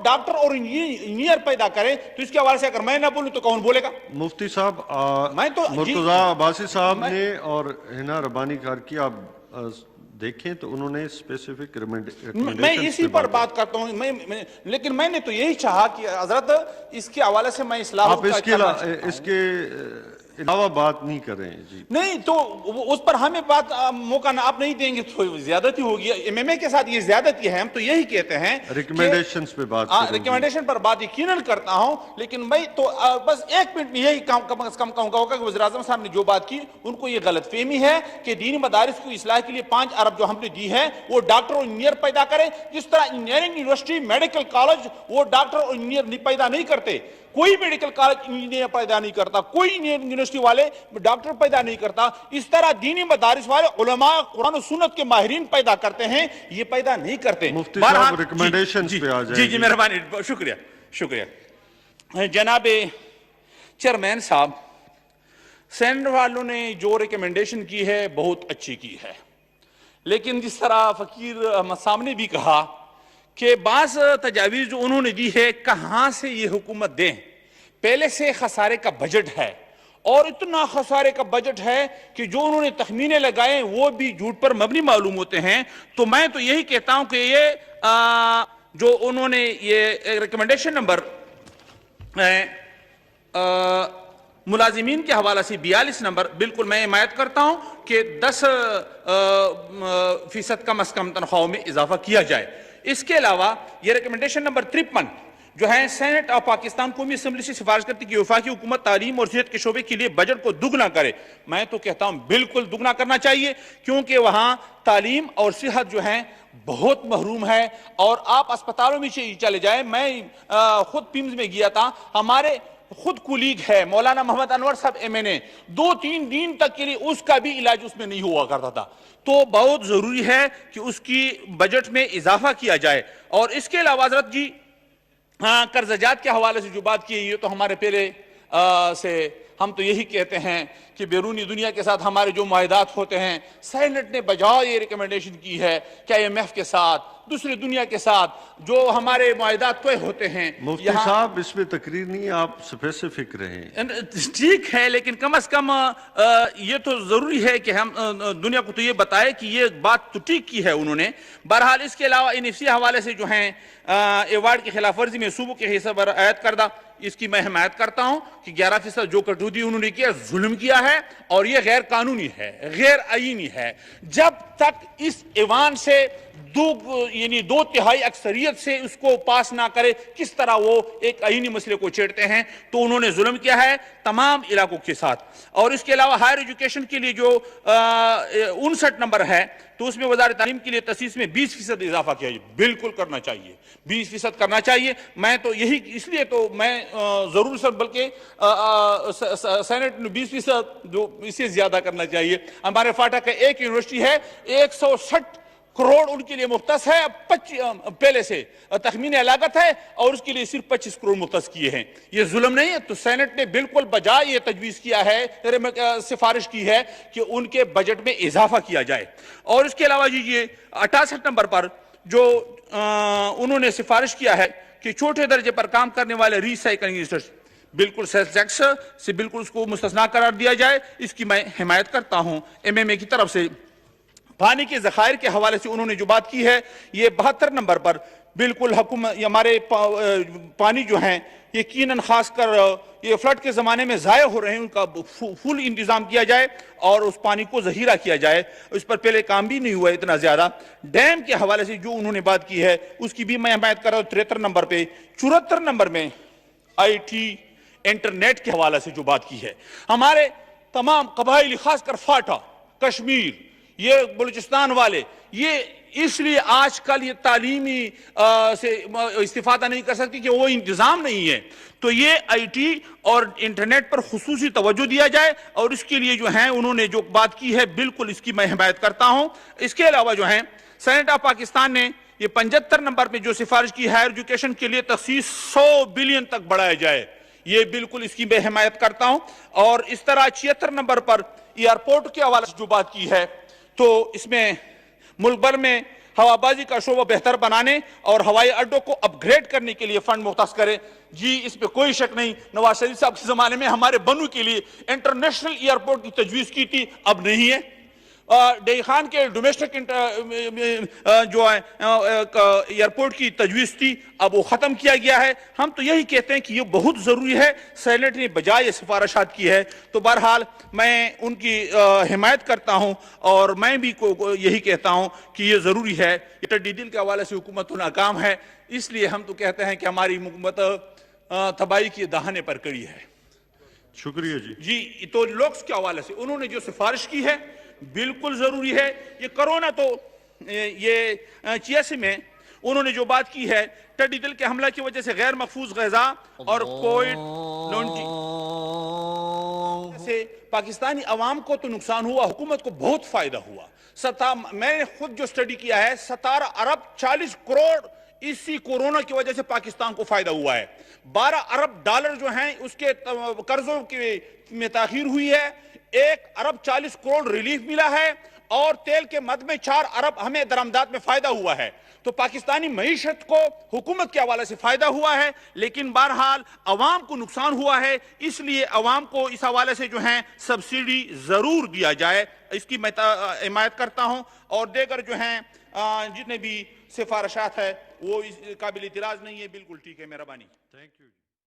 Doctor और engineer पैदा करें, तो इसके हवाले से अगर मैं ना बोलूं तो कौन बोलेगा? मुफ्ती साहब, मैं तो मुर्तजा अब्बासी साहब ने और हिना रब्बानी की आप देखें तो उन्होंने स्पेसिफिक रिकमेंडेशन मैं इसी पर बात करता हूं। लेकिन मैंने तो यही चाहा कि हजरत इसके हवाले से मैं इस्लाम आप इसके अलावा बात नहीं कर रहे हैं जी। नहीं तो उस पर हमें बात मौका आप नहीं देंगे तो ज्यादती होगी। एमएमए के साथ ये ज्यादती है। हम तो यही कहते हैं रिकमेंडेशंस पे बात, रिकमेंडेशन पर बात यकीनन करता हूं। लेकिन मैं तो बस एक मिनट में यही कम से कम कहूंगा कि वज़ीर आज़म साहब ने जो बात की उनको ये गलतफहमी है कि दीनी मदारिस को इस्लाह के लिए 5 अरब जो हमने दी है वो डॉक्टर और इंजीनियर पैदा करें। जिस तरह इंजीनियरिंग यूनिवर्सिटी, मेडिकल कॉलेज वो डॉक्टर और इंजीनियर पैदा नहीं करते, कोई मेडिकल कॉलेज इंजीनियर पैदा नहीं करता, कोई इंजीनियरिंग यूनिवर्सिटी वाले डॉक्टर पैदा नहीं करता, इस तरह दीनी मदारिस वाले उलमा कुरान और सुन्नत के माहिरीन पैदा करते हैं, ये पैदा नहीं करते। मुफ्ती साहब रिकमेंडेशंस पे आ जाएंगे। जी मेहरबानी, शुक्रिया। जनाब चेयरमैन साहब, सेनेट वालों ने जो रिकमेंडेशन की है बहुत अच्छी की है, लेकिन जिस तरह फकीर अहमद साहब ने भी कहा कि बास तजावीज़ जो उन्होंने दी है कहां से ये हुकूमत दें। पहले से खसारे का बजट है और इतना खसारे का बजट है कि जो उन्होंने तखमीने लगाए वो भी झूठ पर मबनी मालूम होते हैं। तो मैं तो यही कहता हूं कि ये जो उन्होंने ये रिकमेंडेशन नंबर मुलाजिमीन के हवाला से 42 नंबर, बिल्कुल मैं हिमायत करता हूं कि 10% कम अज कम तनख्वाहों में इजाफा किया जाए। इसके अलावा ये रिकमेंडेशन नंबर 53 जो है सेनेट ऑफ पाकिस्तान कौमी असेंबली से सिफारिश करती कि वफाकी हुकूमत तालीम और सेहत के शोबे के लिए बजट को दुगना करे। मैं तो कहता हूं बिल्कुल दुगना करना चाहिए, क्योंकि वहां तालीम और सेहत जो है बहुत महरूम है। और आप अस्पतालों में चले जाए, मैं खुद पिम्स में गया था, हमारे खुद कुलीग है मौलाना मोहम्मद अनवर साहब एमएनए, 2-3 दिन तक के लिए उसका भी इलाज उसमें नहीं हुआ करता था। तो बहुत जरूरी है कि उसकी बजट में इजाफा किया जाए। और इसके अलावा हजरत जी कर्जजात के हवाले से जो बात की है, ये तो हमारे पहले से हम तो यही कहते हैं कि बैरूनी दुनिया के साथ हमारे जो मुआहदात होते हैं, सेनेट ने बजाय ये रिकमेंडेशन की है कि IMF के साथ, दूसरी दुनिया के साथ जो हमारे मुआहदात तय होते हैं। मुफ्ती साहब इसमें तकरीर नहीं, आप स्पेसिफिक रहें। ठीक है, लेकिन कम से कम ये तो जरूरी है कि हम दुनिया को तो ये बताए कि ये बात तो ठीक की है उन्होंने। बहरहाल इसके अलावा NFC हवाले से जो है एवार्ड की खिलाफ वर्जी में सूबों के हिस्सा पर आयत करदा, इसकी मैं हिमायत करता हूं कि 11% जो कटौती उन्होंने किया जुल्म किया है और यह गैर कानूनी है, गैर आईनी है। जब तक इस ऐवान से 2/3 अक्सरियत से उसको पास ना करे, किस तरह वो एक आईनी मसले को छेड़ते हैं। तो उन्होंने जुल्म किया है तमाम इलाकों के साथ। और इसके अलावा हायर एजुकेशन के लिए जो 59 नंबर है, तो उसमें वज़ारत तालीम के लिए तसीस में 20% इजाफा किया जाए। बिल्कुल करना चाहिए, 20% करना चाहिए। मैं तो यही इसलिए तो मैं जरूर सर, बल्कि सेनेट ने 20% जो इससे ज्यादा करना चाहिए। हमारे फाटा का एक यूनिवर्सिटी है, 160 करोड़ उनके लिए मुख्तस है, 25 पहले से तखमीन लागत है और उसके लिए सिर्फ 25 करोड़ मुख्तस किए हैं। ये जुल्म नहीं है। तो सेनेट ने बिल्कुल बजाय ये तजवीज़ किया है, सिफारिश की है कि उनके बजट में इजाफा किया जाए। और इसके अलावा जी ये 68 नंबर पर जो उन्होंने सिफारिश किया है कि छोटे दर्जे पर काम करने वाले रिसाइकलिंग इंडस्ट्री, बिल्कुल सेल्स टैक्स से बिल्कुल उसको मुस्तस्ना करार दिया जाए। इसकी मैं हिमायत करता हूं। MMA की तरफ से पानी के ज़खायर के हवाले से उन्होंने जो बात की है, ये 72 नंबर पर बिल्कुल हुकूमत हमारे पानी जो हैं यकीनन खासकर ये फ्लड के ज़माने में ज़ाया हो रहे हैं, उनका फुल इंतज़ाम किया जाए और उस पानी को ज़हीरा किया जाए। इस पर पहले काम भी नहीं हुआ इतना ज़्यादा। डैम के हवाले से जो उन्होंने बात की है उसकी भी मैं हिमायत कर रहा हूँ। 73 नंबर पे, 74 नंबर में IT इंटरनेट के हवाले से जो बात की है, हमारे तमाम कबाइली खासकर फाटा, कश्मीर, ये बलूचिस्तान वाले, ये इसलिए आजकल ये तालीमी से इस्तिफादा नहीं कर सकती कि वो इंतजाम नहीं है। तो ये IT और इंटरनेट पर खुसूसी तवज्जो दिया जाए और इसके लिए जो है उन्होंने जो बात की है बिल्कुल इसकी मैं हिमायत करता हूं। इसके अलावा जो है सेनेट ऑफ पाकिस्तान ने ये 75 नंबर पे जो सिफारिश की हायर एजुकेशन के लिए तखसीस 100 बिलियन तक बढ़ाया जाए, ये बिल्कुल इसकी मैं हिमायत करता हूं। और इस तरह 76 नंबर पर एयरपोर्ट के हवाले से जो बात की है, तो इसमें मुल्क भर में ہوابازی کا شعبہ بہتر بنانے اور ہوائی اڈوں کو اپ گریڈ کرنے کے لیے فنڈ مختص کرے. جی اس پہ کوئی شک نہیں, نواز شریف صاحب کے زمانے میں ہمارے بنو کے لیے انٹرنیشنل ایئرپورٹ کی تجویز کی تھی, اب نہیں ہے. ڈی خان کے ڈومیسٹک جو ہے ایئرپورٹ کی تجویز تھی, اب وہ ختم کیا گیا ہے. ہم تو یہی کہتے ہیں کہ یہ بہت ضروری ہے, سینیٹ نے بجائے سفارشات کی ہے. تو بہرحال میں ان کی حمایت کرتا ہوں اور میں بھی یہی کہتا ہوں کہ یہ ضروری ہے. ٹڈی دل کے حوالے سے حکومت تو ناکام ہے, اس لیے ہم تو کہتے ہیں کہ ہماری حکومت تباہی کے دہانے پر کڑی ہے. شکریہ جی. جی تو لوکس کے حوالے سے انہوں نے جو سفارش کی ہے بالکل ضروری ہے. یہ کرونا تو یہ 86 میں انہوں نے جو بات کی ہے, ٹڈی دل کے حملہ کی وجہ سے غیر محفوظ غذا اور کووڈ-19 سے پاکستانی عوام کو تو نقصان ہوا, حکومت کو بہت فائدہ ہوا. میں نے خود جو سٹڈی کیا ہے 17 ارب 40 کروڑ اسی کورونا کی وجہ سے پاکستان کو فائدہ ہوا ہے. 12 ارب ڈالر جو ہیں اس کے قرضوں میں تاخیر ہوئی ہے, 1 ارب 40 کروڑ ریلیف ملا ہے, اور تیل کے مد میں 4 ارب ہمیں درآمدات میں فائدہ ہوا ہے. تو پاکستانی معیشت کو حکومت کے حوالے سے فائدہ ہوا ہے, لیکن بہرحال عوام کو نقصان ہوا ہے. اس لیے عوام کو اس حوالے سے جو ہیں سبسڈی ضرور دیا جائے, اس کی میں حمایت کرتا ہوں. اور دیگر جو ہیں جتنے بھی سفارشات ہے وہ قابل اعتراض نہیں ہے, بالکل ٹھیک ہے. مہربانی. Thank you.